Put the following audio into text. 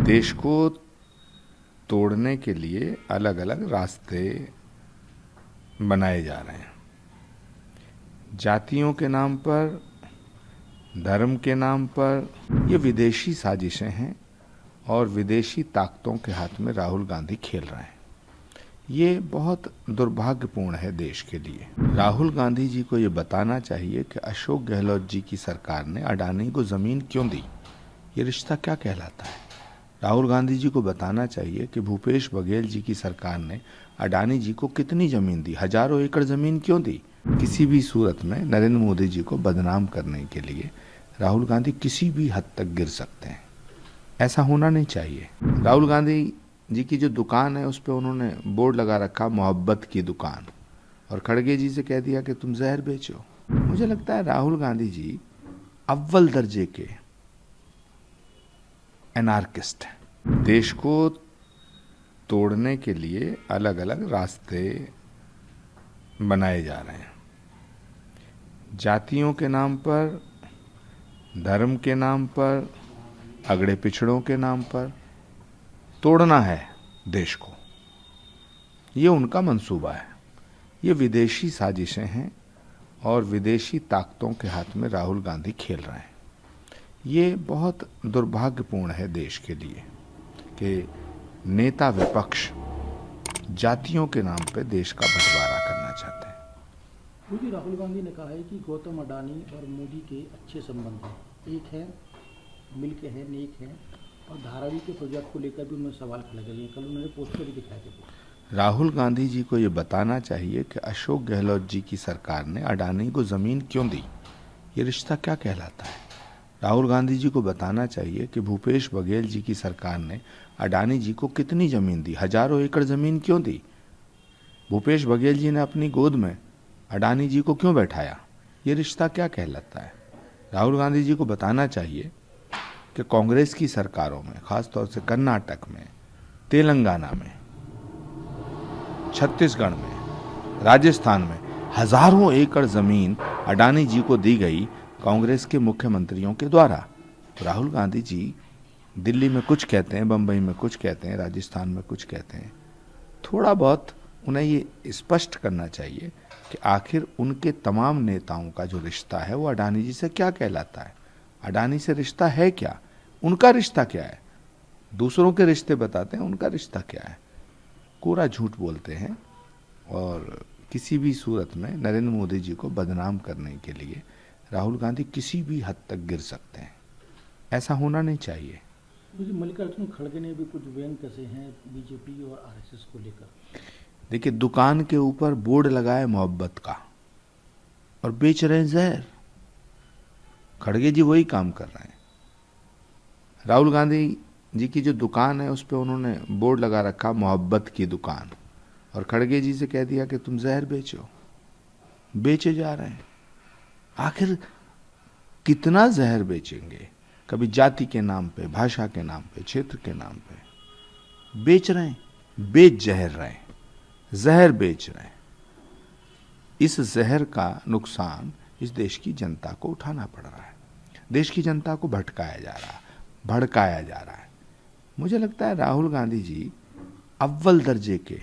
देश को तोड़ने के लिए अलग अलग रास्ते बनाए जा रहे हैं। जातियों के नाम पर, धर्म के नाम पर ये विदेशी साजिशें हैं और विदेशी ताकतों के हाथ में राहुल गांधी खेल रहे हैं। ये बहुत दुर्भाग्यपूर्ण है देश के लिए। राहुल गांधी जी को ये बताना चाहिए कि अशोक गहलोत जी की सरकार ने अडानी को ज़मीन क्यों दी, ये रिश्ता क्या कहलाता है। राहुल गांधी जी को बताना चाहिए कि भूपेश बघेल जी की सरकार ने अडानी जी को कितनी ज़मीन दी, हजारों एकड़ ज़मीन क्यों दी। किसी भी सूरत में नरेंद्र मोदी जी को बदनाम करने के लिए राहुल गांधी किसी भी हद तक गिर सकते हैं। ऐसा होना नहीं चाहिए। राहुल गांधी जी की जो दुकान है उस पर उन्होंने बोर्ड लगा रखा मोहब्बत की दुकान, और खड़गे जी से कह दिया कि तुम जहर बेचो। मुझे लगता है राहुल गांधी जी अव्वल दर्जे के एनार्किस्ट हैं। देश को तोड़ने के लिए अलग अलग रास्ते बनाए जा रहे हैं। जातियों के नाम पर, धर्म के नाम पर, अगड़े पिछड़ों के नाम पर तोड़ना है देश को, ये उनका मंसूबा है। ये विदेशी साजिशें हैं और विदेशी ताकतों के हाथ में राहुल गांधी खेल रहे हैं। ये बहुत दुर्भाग्यपूर्ण है देश के लिए कि नेता विपक्ष जातियों के नाम पे देश का बंटवारा करना चाहते हैं। क्योंकि राहुल गांधी ने कहा है कि गौतम अडानी और मोदी के अच्छे संबंध हैं, एक है मिल के है, नेक है, और धारावी के प्रोजेक्ट को लेकर भी उन्होंने सवाल खड़े किए। कल उन्होंने पोस्टर भी दिखाए थे। राहुल गांधी जी को ये बताना चाहिए कि अशोक गहलोत जी की सरकार ने अडानी को ज़मीन क्यों दी, ये रिश्ता क्या कहलाता है। राहुल गांधी जी को बताना चाहिए कि भूपेश बघेल जी की सरकार ने अडानी जी को कितनी ज़मीन दी, हजारों एकड़ ज़मीन क्यों दी। भूपेश बघेल जी ने अपनी गोद में अडानी जी को क्यों बैठाया, ये रिश्ता क्या कहलाता है। राहुल गांधी जी को बताना चाहिए कि कांग्रेस की सरकारों में, खासतौर से कर्नाटक में, तेलंगाना में, छत्तीसगढ़ में, राजस्थान में हजारों एकड़ जमीन अडानी जी को दी गई कांग्रेस के मुख्यमंत्रियों के द्वारा। तो राहुल गांधी जी दिल्ली में कुछ कहते हैं, बंबई में कुछ कहते हैं, राजस्थान में कुछ कहते हैं। थोड़ा बहुत उन्हें ये स्पष्ट करना चाहिए कि आखिर उनके तमाम नेताओं का जो रिश्ता है वो अडानी जी से क्या कहलाता है। अडानी से रिश्ता है क्या, उनका रिश्ता क्या है। दूसरों के रिश्ते बताते हैं, उनका रिश्ता क्या है। कोरा झूठ बोलते हैं और किसी भी सूरत में नरेंद्र मोदी जी को बदनाम करने के लिए राहुल गांधी किसी भी हद तक गिर सकते हैं। ऐसा होना नहीं चाहिए। मल्लिकार्जुन खड़गे ने भी कुछ व्यंग कसे हैं बीजेपी और आरएसएस को लेकर। देखिए, दुकान के ऊपर बोर्ड लगाए मोहब्बत का और बेच रहे हैं जहर। खड़गे जी वही काम कर रहे हैं। राहुल गांधी जी की जो दुकान है उस पर उन्होंने बोर्ड लगा रखा मोहब्बत की दुकान, और खड़गे जी से कह दिया कि तुम जहर बेचो। बेचे जा रहे हैं। आखिर कितना जहर बेचेंगे। कभी जाति के नाम पे, भाषा के नाम पे, क्षेत्र के नाम पे बेच रहे हैं, बेच जहर रहे हैं, जहर बेच रहे हैं। इस जहर का नुकसान इस देश की जनता को उठाना पड़ रहा है। देश की जनता को भटकाया जा रहा है, भड़काया जा रहा है। मुझे लगता है राहुल गांधी जी अव्वल दर्जे के